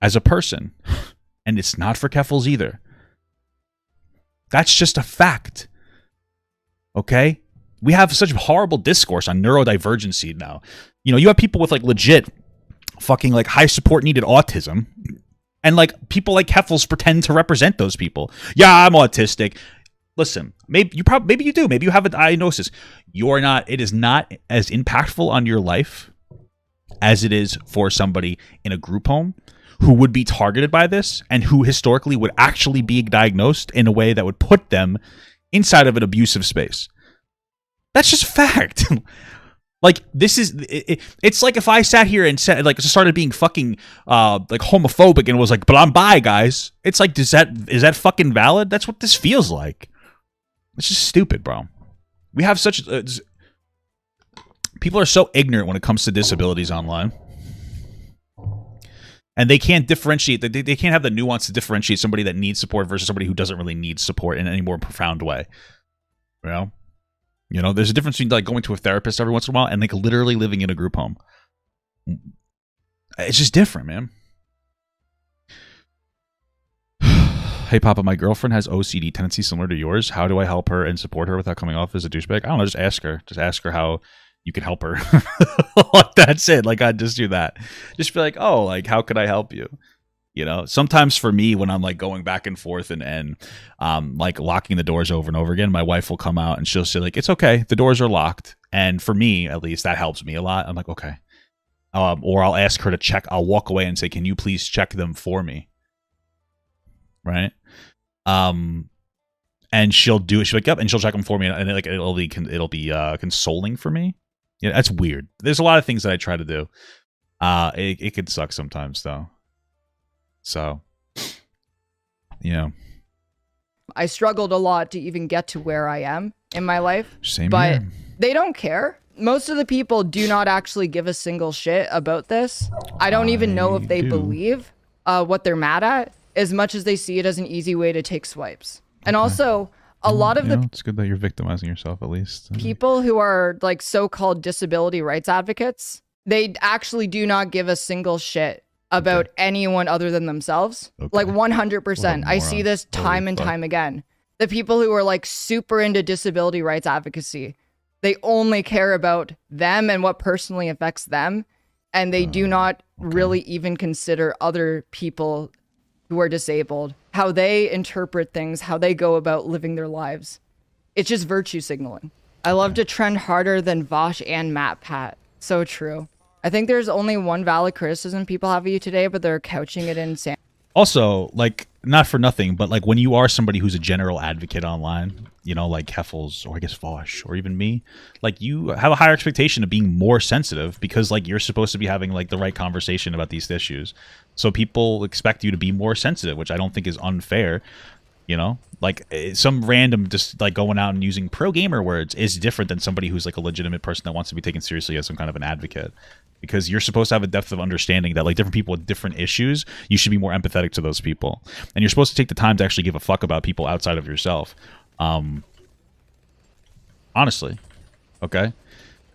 A: as a person. And it's not for Keffals either. That's just a fact. Okay? We have such horrible discourse on neurodivergency now. You know, you have people with like legit fucking like high support needed autism. And like people like Keffals pretend to represent those people. Yeah, I'm autistic. Listen, maybe you do. Maybe you have a diagnosis. You're not. It is not as impactful on your life as it is for somebody in a group home who would be targeted by this and who historically would actually be diagnosed in a way that would put them inside of an abusive space. That's just fact. Like, this is it's like if I sat here and said, like, started being fucking like homophobic and was like, but I'm bi, guys. It's like, is that fucking valid? That's what this feels like. It's just stupid, bro. We have such people are so ignorant when it comes to disabilities online. And they can't differentiate, they can't have the nuance to differentiate somebody that needs support versus somebody who doesn't really need support in any more profound way. You know, there's a difference between like going to a therapist every once in a while and like literally living in a group home. It's just different, man. Hey, Papa, my girlfriend has OCD tendencies similar to yours. How do I help her and support her without coming off as a douchebag? I don't know, just ask her. Just ask her how you can help her. That's it. Like, I'd just do that. Just be like, oh, like, how could I help you? You know, sometimes for me, when I'm like going back and forth and like locking the doors over and over again, my wife will come out and she'll say like, it's okay, the doors are locked. And for me, at least, that helps me a lot. I'm like, okay. Or I'll ask her to check. I'll walk away and say, can you please check them for me? Right. And she'll do it. She'll like, yep, and she'll check them for me, and like it'll be consoling for me. Yeah, that's weird. There's a lot of things that I try to do. It could suck sometimes though. So, you know,
B: I struggled a lot to even get to where I am in my life.
A: Same
B: but
A: here.
B: They don't care. Most of the people do not actually give a single shit about this. I don't even know if they believe what they're mad at, as much as they see it as an easy way to take swipes. And also, a lot of
A: it's good that you're victimizing yourself, at least.
B: People who are like so-called disability rights advocates, they actually do not give a single shit about anyone other than themselves. Like 100%. I see this time and time again. The people who are like super into disability rights advocacy, they only care about them and what personally affects them. And they do not really even consider other people who are disabled, how they interpret things, how they go about living their lives. It's just virtue signaling. I love to trend harder than Vosh and MatPat. So true. I think there's only one valid criticism people have of you today, but they're couching it in Sam.
A: Also, like, not for nothing, but like when you are somebody who's a general advocate online, you know, like Keffals or I guess Vosh or even me, like you have a higher expectation of being more sensitive because like you're supposed to be having like the right conversation about these issues. So people expect you to be more sensitive, which I don't think is unfair. You know, like some random just like going out and using pro gamer words is different than somebody who's like a legitimate person that wants to be taken seriously as some kind of an advocate, because you're supposed to have a depth of understanding that like different people with different issues, you should be more empathetic to those people. And you're supposed to take the time to actually give a fuck about people outside of yourself. Honestly. Okay.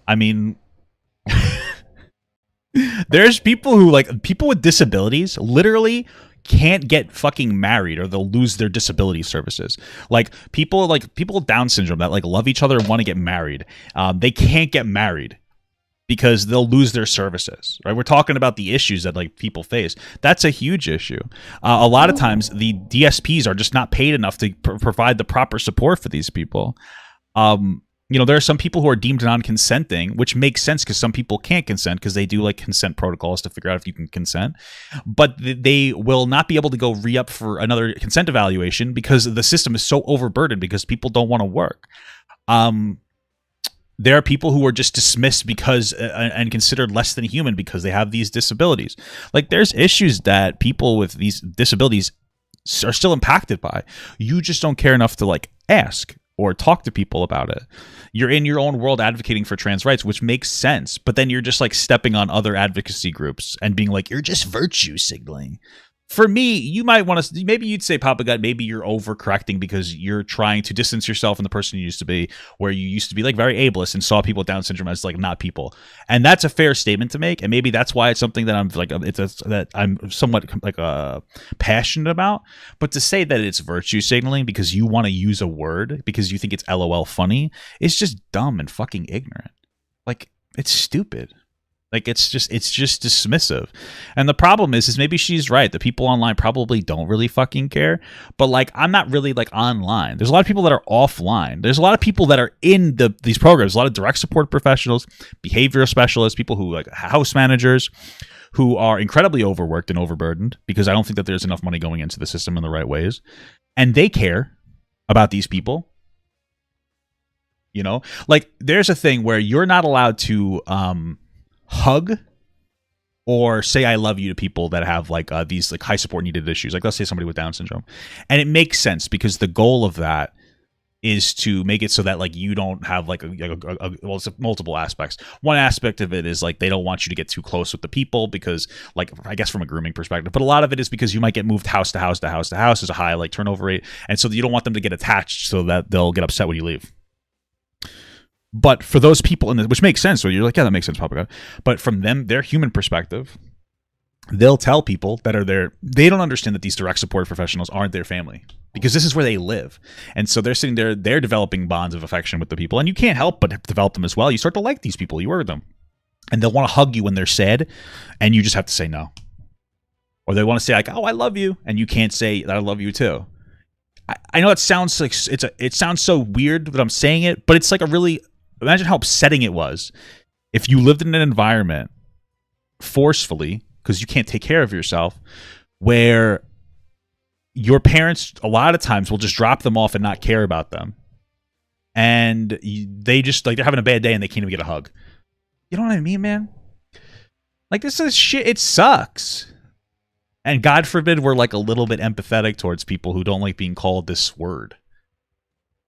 A: I mean, there's people who like people with disabilities literally can't get fucking married or they'll lose their disability services. Like people with Down syndrome that like love each other and want to get married. They can't get married because they'll lose their services, right? We're talking about the issues that like people face. That's a huge issue. A lot of times the DSPs are just not paid enough to provide the proper support for these people. You know, there are some people who are deemed non-consenting, which makes sense because some people can't consent because they do like consent protocols to figure out if you can consent. But they will not be able to go re-up for another consent evaluation because the system is so overburdened because people don't want to work. There are people who are just dismissed because and considered less than human because they have these disabilities. Like there's issues that people with these disabilities are still impacted by. You just don't care enough to like ask or talk to people about it. You're in your own world advocating for trans rights, which makes sense. But then you're just like stepping on other advocacy groups and being like, you're just virtue signaling. For me, you might want to, maybe you'd say, Papa God, maybe you're overcorrecting because you're trying to distance yourself from the person you used to be, where you used to be like very ableist and saw people with Down syndrome as like not people. And that's a fair statement to make. And maybe that's why it's something that I'm like, that I'm somewhat like passionate about. But to say that it's virtue signaling because you want to use a word because you think it's LOL funny is just dumb and fucking ignorant. Like, it's stupid. Like it's just dismissive. And the problem is maybe she's right. The people online probably don't really fucking care. But like, I'm not really like online. There's a lot of people that are offline. There's a lot of people that are in these programs. A lot of direct support professionals, behavioral specialists, people who like house managers who are incredibly overworked and overburdened because I don't think that there's enough money going into the system in the right ways. And they care about these people. You know, like there's a thing where you're not allowed to, hug or say I love you to people that have like these like high support needed issues, like let's say somebody with Down syndrome. And it makes sense because the goal of that is to make it so that like you don't have like well, it's multiple aspects. One aspect of it is like they don't want you to get too close with the people because like I guess from a grooming perspective, but a lot of it is because you might get moved house to house to house to house. There's a high like turnover rate, and so you don't want them to get attached so that they'll get upset when you leave. But for those people in which makes sense, so you're like, yeah, that makes sense, Papa God. But from them, their human perspective, they'll tell people that are there, they don't understand that these direct support professionals aren't their family because this is where they live. And so they're sitting there, they're developing bonds of affection with the people. And you can't help but develop them as well. You start to like these people, you are them. And they'll want to hug you when they're sad, and you just have to say no. Or they want to say like, oh, I love you. And you can't say that I love you too. I know it sounds like it sounds so weird that I'm saying it, but it's like a really, imagine how upsetting it was if you lived in an environment forcefully, because you can't take care of yourself, where your parents a lot of times will just drop them off and not care about them. And they just like they're having a bad day and they can't even get a hug. You know what I mean, man? Like this is shit. It sucks. And God forbid we're like a little bit empathetic towards people who don't like being called this word.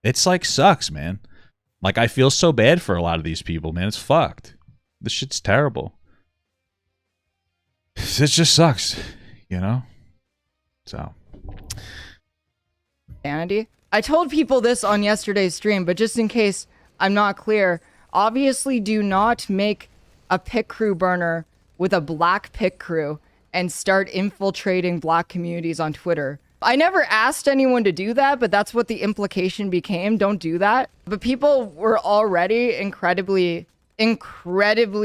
A: It's like sucks, man. Like, I feel so bad for a lot of these people, man. It's fucked. This shit's terrible. It just sucks, you know? So.
B: Sanity. I told people this on yesterday's stream, but just in case I'm not clear, obviously do not make a pick crew burner with a black pick crew and start infiltrating black communities on Twitter. I never asked anyone to do that, but that's what the implication became. Don't do that. But people were already incredibly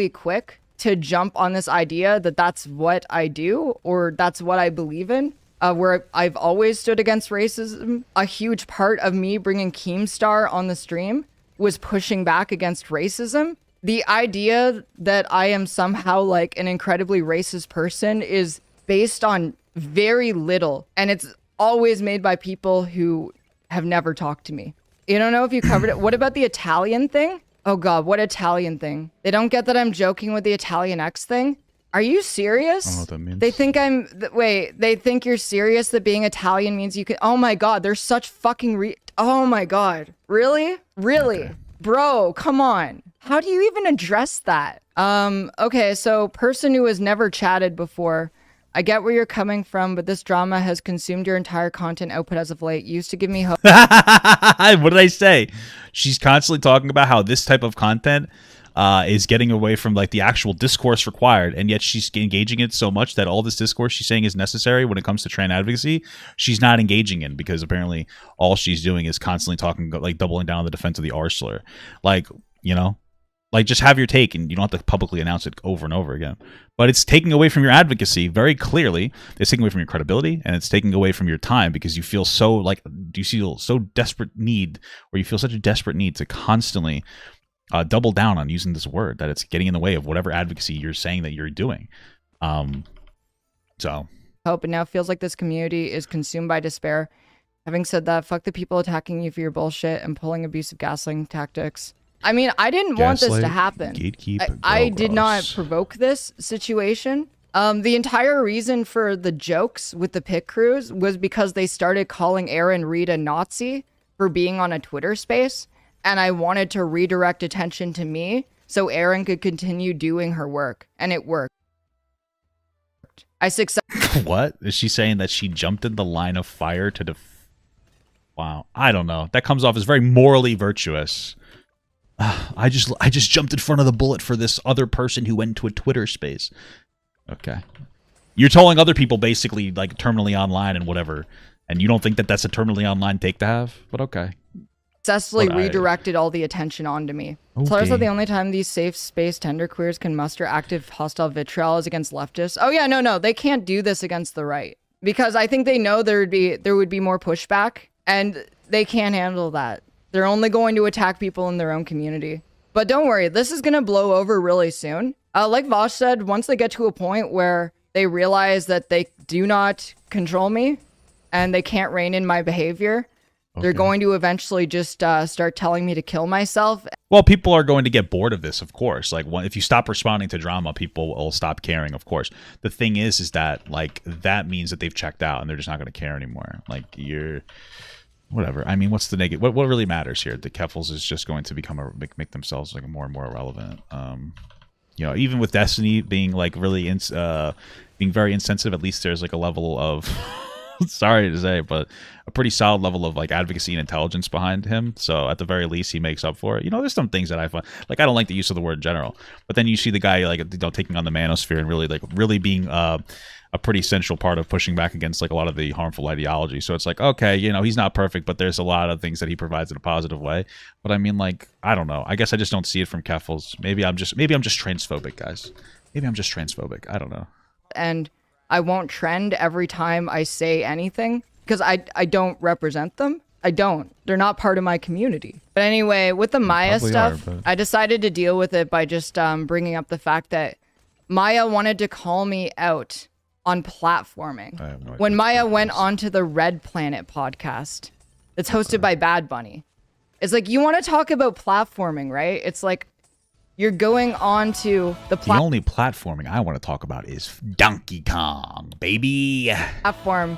B: quick to jump on this idea that that's what I do or that's what I believe in, where I've always stood against racism. A huge part of me bringing Keemstar on the stream was pushing back against racism. The idea that I am somehow like an incredibly racist person is based on very little, and it's always made by people who have never talked to me. You don't know if you covered it. What about the Italian thing? Oh God, what Italian thing? They don't get that I'm joking with the Italian X thing? Are you serious?
A: I don't know what that means.
B: They think wait, they think you're serious that being Italian means you can, oh my God, they're such fucking oh my God. Really? Really? Okay. Bro, come on. How do you even address that? Okay, so person who has never chatted before. I get where you're coming from, but this drama has consumed your entire content output as of late. You used to give me hope.
A: What did I say? She's constantly talking about how this type of content is getting away from like the actual discourse required, and yet she's engaging in it so much that all this discourse she's saying is necessary when it comes to trans advocacy, she's not engaging in, because apparently all she's doing is constantly talking, like doubling down on the defense of the r-slur. Like, you know, like just have your take and you don't have to publicly announce it over and over again. But it's taking away from your advocacy very clearly. It's taking away from your credibility, and it's taking away from your time, because you feel so like, do you feel so desperate need, or you feel such a desperate need to constantly double down on using this word that it's getting in the way of whatever advocacy you're saying that you're doing. So
B: hope, and now feels like this community is consumed by despair. Having said that, fuck the people attacking you for your bullshit and pulling abusive gaslighting tactics. I mean, I didn't want this to happen. I did not provoke this situation. The entire reason for the jokes with the pit crews was because they started calling Aaron Reed a Nazi for being on a Twitter space. And I wanted to redirect attention to me so Aaron could continue doing her work. And it worked. I successfully...
A: What? Is she saying that she jumped in the line of fire to Wow. I don't know. That comes off as very morally virtuous. I just jumped in front of the bullet for this other person who went to a Twitter space. Okay. You're telling other people basically like terminally online and whatever, and you don't think that that's a terminally online take to have? But okay.
B: Successfully redirected all the attention onto me. Okay. Slurs that the only time these safe space genderqueers can muster active hostile vitriol is against leftists. Oh yeah, no, they can't do this against the right, because I think they know there would be more pushback, and they can't handle that. They're only going to attack people in their own community. But don't worry, this is going to blow over really soon. Like Vosh said, once they get to a point where they realize that they do not control me and they can't rein in my behavior, they're going to eventually just start telling me to kill myself.
A: Well, people are going to get bored of this, of course. Like, if you stop responding to drama, people will stop caring, of course. The thing is that, like, that means that they've checked out and they're just not going to care anymore. Like, whatever. I mean, what's the negative? What really matters here? The Keffals is just going to become make themselves like more and more irrelevant. You know, even with Destiny being like really being very insensitive, at least there's like a level of sorry to say, but a pretty solid level of like advocacy and intelligence behind him. So at the very least, he makes up for it. You know, there's some things that I find like I don't like the use of the word in general, but then you see the guy like taking on the manosphere and really being a pretty central part of pushing back against like a lot of the harmful ideology. So it's like, okay, you know, he's not perfect, but there's a lot of things that he provides in a positive way. But I mean, like, I don't know. I guess I just don't see it from Keffals. Maybe I'm just transphobic, guys. Maybe I'm just transphobic. I don't know.
B: And I won't trend every time I say anything because I don't represent them. I don't. They're not part of my community. But anyway, with the Maya stuff, I decided to deal with it by just bringing up the fact that Maya wanted to call me out on platforming. When Maya went onto the Red Planet podcast, it's hosted by Bad Bunny. It's like, you want to talk about platforming, right? It's like, you're going on to the
A: only platforming I want to talk about is Donkey Kong, baby.
B: Platform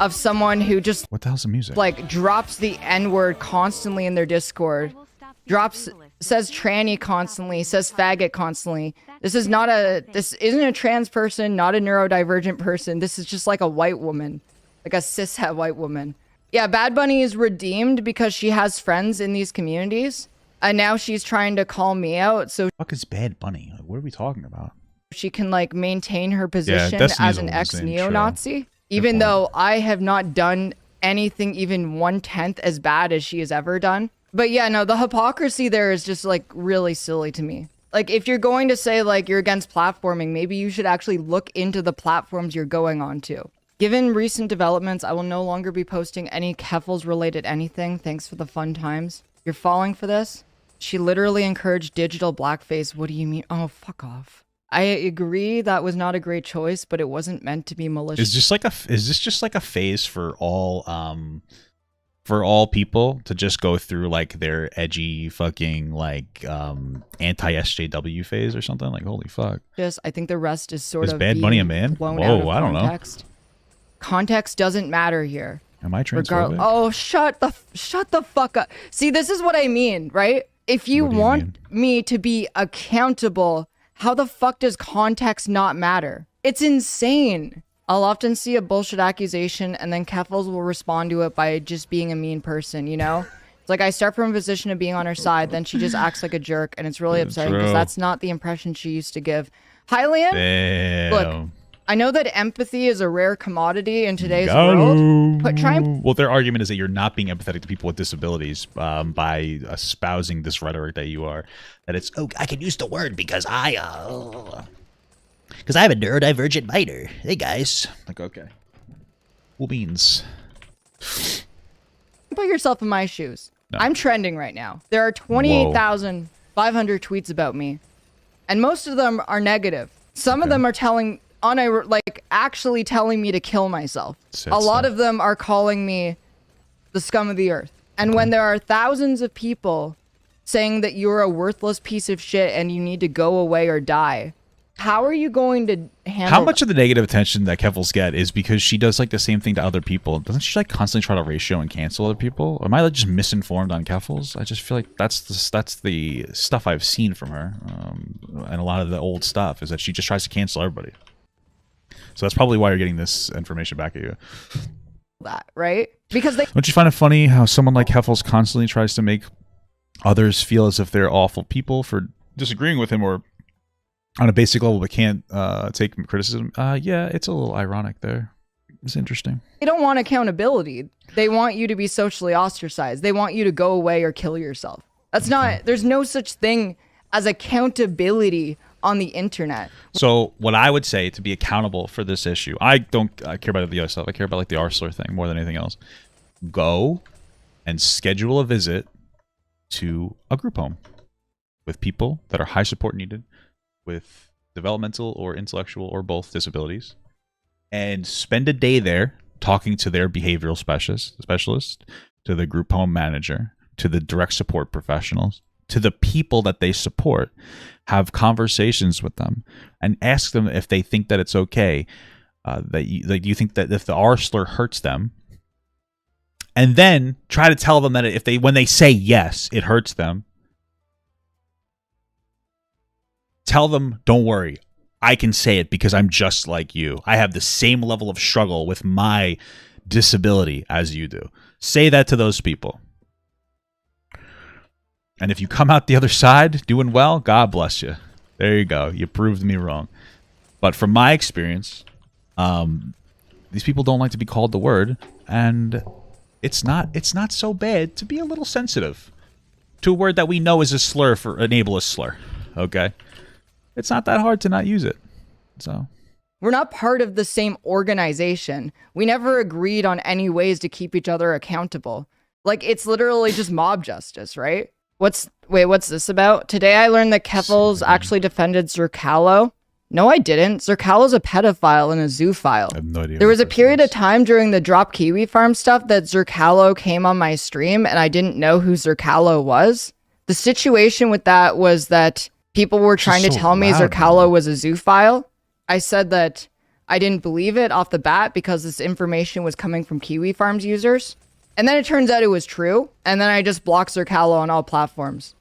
B: of someone who just
A: what the hell's the music?
B: Like drops the N-word constantly in their Discord. Says tranny constantly, says faggot constantly. This isn't a trans person, not a neurodivergent person. This is just like a white woman, like a cishet white woman. Yeah, Bad Bunny is redeemed because she has friends in these communities, and now she's trying to call me out. So
A: what is Bad Bunny? Like, what are we talking about?
B: She can like maintain her position as an ex-neo-Nazi, even though I have not done anything even 1/10 as bad as she has ever done. But yeah, no, the hypocrisy there is just like really silly to me. Like, if you're going to say like you're against platforming, maybe you should actually look into the platforms you're going on to. Given recent developments, I will no longer be posting any Keffals related anything. Thanks for the fun times. You're falling for this? She literally encouraged digital blackface. What do you mean? Oh, fuck off. I agree that was not a great choice, but it wasn't meant to be malicious.
A: Is this just like a phase for all people to just go through like their edgy fucking like anti SJW phase or something? Like, holy fuck.
B: I think the rest is sort of
A: Bad Bunny a man?
B: blown
A: Whoa,
B: out of
A: I don't
B: context. Context doesn't matter here.
A: Am I transphobic?
B: Oh, shut the fuck up. See, this is what I mean, right? If you want me to be accountable, how the fuck does context not matter? It's insane. I'll often see a bullshit accusation and then Keffals will respond to it by just being a mean person, you know? It's like I start from a position of being on her side, then she just acts like a jerk, and it's really upsetting because that's not the impression she used to give. Hi, Liam. Look, I know that empathy is a rare commodity in today's world, but well,
A: their argument is that you're not being empathetic to people with disabilities by espousing this rhetoric that you are. That it's, oh, I can use the word because I'm a neurodivergent minor. Hey, guys. Like, okay. Cool beans.
B: Put yourself in my shoes.
A: No.
B: I'm trending right now. There are 28,500 tweets about me, and most of them are negative. Some of them are actually telling me to kill myself. A lot of them are calling me the scum of the earth. And when there are thousands of people saying that you're a worthless piece of shit and you need to go away or die, how are you going to handle
A: How much of the negative attention that Keffals get is because she does like the same thing to other people? Doesn't she like constantly try to ratio and cancel other people? Or am I like just misinformed on Keffals? I just feel like that's the stuff I've seen from her, and a lot of the old stuff is that she just tries to cancel everybody. So that's probably why you're getting this information back at you.
B: that, right? Because
A: Don't you find it funny how someone like Keffals constantly tries to make others feel as if they're awful people for disagreeing with him or on a basic level but can't take criticism? Yeah, it's a little ironic there. It's interesting.
B: They don't want accountability. They want you to be socially ostracized. They want you to go away or kill yourself. That's not, there's no such thing as accountability on the internet.
A: So what I would say to be accountable for this issue, I care about the other stuff. I care about like the r-slur thing more than anything else. Go and schedule a visit to a group home with people that are high support needed, with developmental or intellectual or both disabilities, and spend a day there talking to their behavioral specialist, to the group home manager, to the direct support professionals, to the people that they support. Have conversations with them and ask them if they think that it's okay, that you think that if the r-slur hurts them, and then try to tell them that when they say yes, it hurts them. Tell them, don't worry, I can say it because I'm just like you. I have the same level of struggle with my disability as you do. Say that to those people. And if you come out the other side doing well, God bless you. There you go. You proved me wrong. But from my experience, these people don't like to be called the word, and it's not so bad to be a little sensitive to a word that we know is a slur for an ableist slur. Okay? It's not that hard to not use it. So
B: we're not part of the same organization. We never agreed on any ways to keep each other accountable. Like, it's literally just mob justice, right? What's this about? Today I learned that Keffals actually defended Zerkallo. No, I didn't. Zerkallo's a pedophile and a zoophile.
A: I have no idea.
B: There was a period of time during the Drop Kiwi Farm stuff that Zerkallo came on my stream and I didn't know who Zerkallo was. The situation with that was that people were trying to tell me Zerkallo was a zoophile. I said that I didn't believe it off the bat because this information was coming from Kiwi Farms users. And then it turns out it was true. And then I just blocked Zerkallo on all platforms.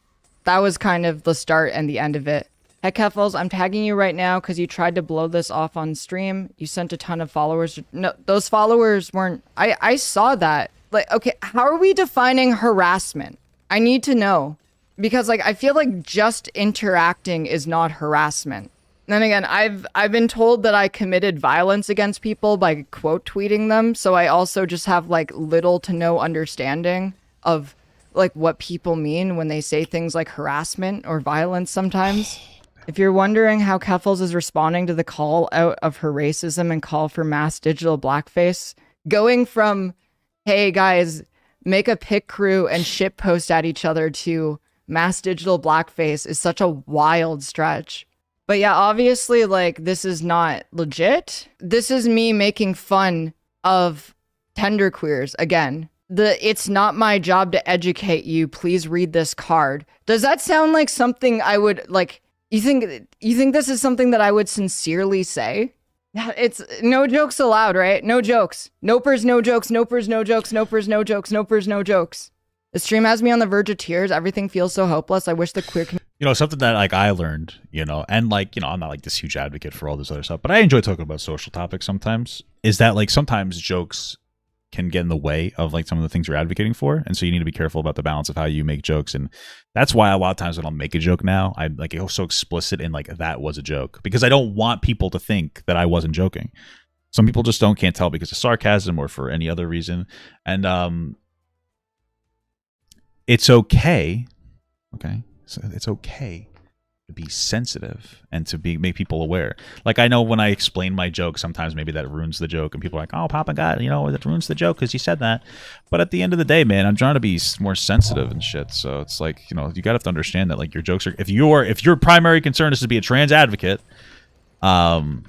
B: That was kind of the start and the end of it. Hey, Keffals, I'm tagging you right now because you tried to blow this off on stream. You sent a ton of followers. No, those followers weren't... I saw that. Like, okay, how are we defining harassment? I need to know. Because, like, I feel like just interacting is not harassment. Then again, I've been told that I committed violence against people by quote tweeting them, so I also just have like little to no understanding of like what people mean when they say things like harassment or violence sometimes. If you're wondering how Keffals is responding to the call out of her racism and call for mass digital blackface, going from, hey guys, make a pic crew and shitpost at each other to mass digital blackface is such a wild stretch. But yeah, obviously, like, this is not legit. This is me making fun of genderqueers again. It's not my job to educate you. Please read this card. Does that sound like something I would, like, you think this is something that I would sincerely say? It's no jokes allowed, right? No jokes. Nopers, no jokes. Nopers, no jokes. Nopers, no jokes. Nopers, no jokes. The stream has me on the verge of tears. Everything feels so hopeless. I wish the queer community...
A: You know, something that, like, I learned, you know, and, like, you know, I'm not, like, this huge advocate for all this other stuff, but I enjoy talking about social topics sometimes, is that, like, sometimes jokes can get in the way of, like, some of the things you're advocating for, and so you need to be careful about the balance of how you make jokes, and that's why a lot of times when I'll make a joke now, I, like, go so explicit in, like, that was a joke, because I don't want people to think that I wasn't joking. Some people just can't tell because of sarcasm or for any other reason, and, it's okay, so it's okay to be sensitive and to make people aware. Like, I know when I explain my joke, sometimes maybe that ruins the joke, and people are like, "Oh, Papa God, you know, that ruins the joke because you said that." But at the end of the day, man, I'm trying to be more sensitive and shit. So it's like, you know, you gotta have to understand that, like, your jokes are, if your primary concern is to be a trans advocate, and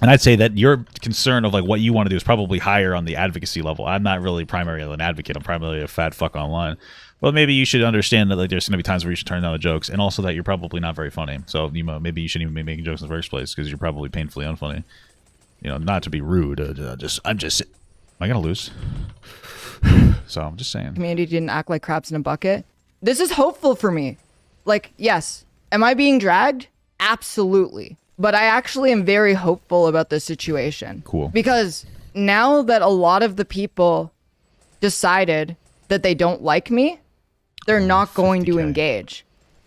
A: I'd say that your concern of, like, what you want to do is probably higher on the advocacy level. I'm not really primarily an advocate. I'm primarily a fat fuck online. Well, maybe you should understand that, like, there's going to be times where you should turn down the jokes, and also that you're probably not very funny. So maybe you shouldn't even be making jokes in the first place because you're probably painfully unfunny. You know, not to be rude. Am I gonna lose? So I'm just saying.
B: Community didn't act like crabs in a bucket. This is hopeful for me. Like, yes, am I being dragged? Absolutely. But I actually am very hopeful about this situation.
A: Cool.
B: Because now that a lot of the people decided that they don't like me, they're not going to engage,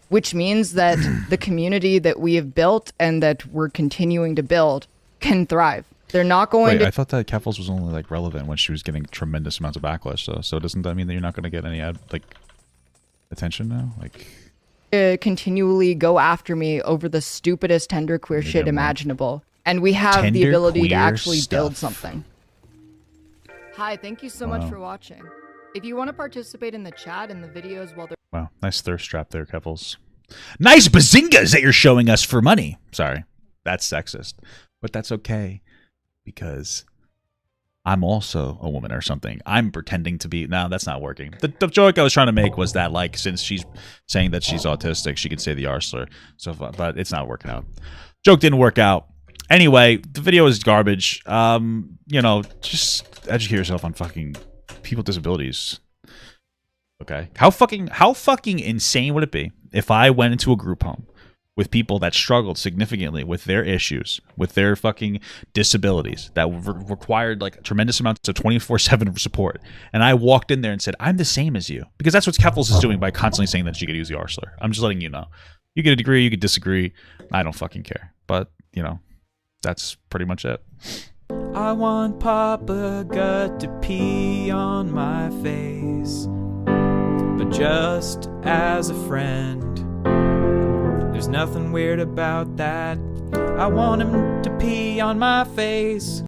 B: which means that the community that we have built and that we're continuing to build can thrive. They're not going to...
A: I thought that Keffals was only, like, relevant when she was getting tremendous amounts of backlash, so doesn't that mean that you're not going to get any attention now? Like,
B: continually go after me over the stupidest genderqueer shit imaginable, and we have the ability to actually build something. Hi, thank you so much for watching. If you want to participate in the chat and the videos while they're...
A: Wow, nice thirst trap there, Keffals. Nice bazingas that you're showing us for money. Sorry, that's sexist, but that's okay because I'm also a woman or something. I'm pretending to be... No, that's not working. The joke I was trying to make was that, like, since she's saying that she's autistic, she could say the r-slur. So, but it's not working out. Joke didn't work out. Anyway, the video is garbage. You know, just educate yourself on fucking people with disabilities. Okay, how fucking insane would it be if I went into a group home with people that struggled significantly with their issues, with their fucking disabilities, that required, like, tremendous amounts of 24/7 support, and I walked in there and said, "I'm the same as you," because that's what Keffals is doing by constantly saying that she could use the r-slur. I'm just letting you know. You could agree, you could disagree. I don't fucking care. But, you know, that's pretty much it.
D: I want Papa God to pee on my face, but just as a friend. There's nothing weird about that. I want him to pee on my face.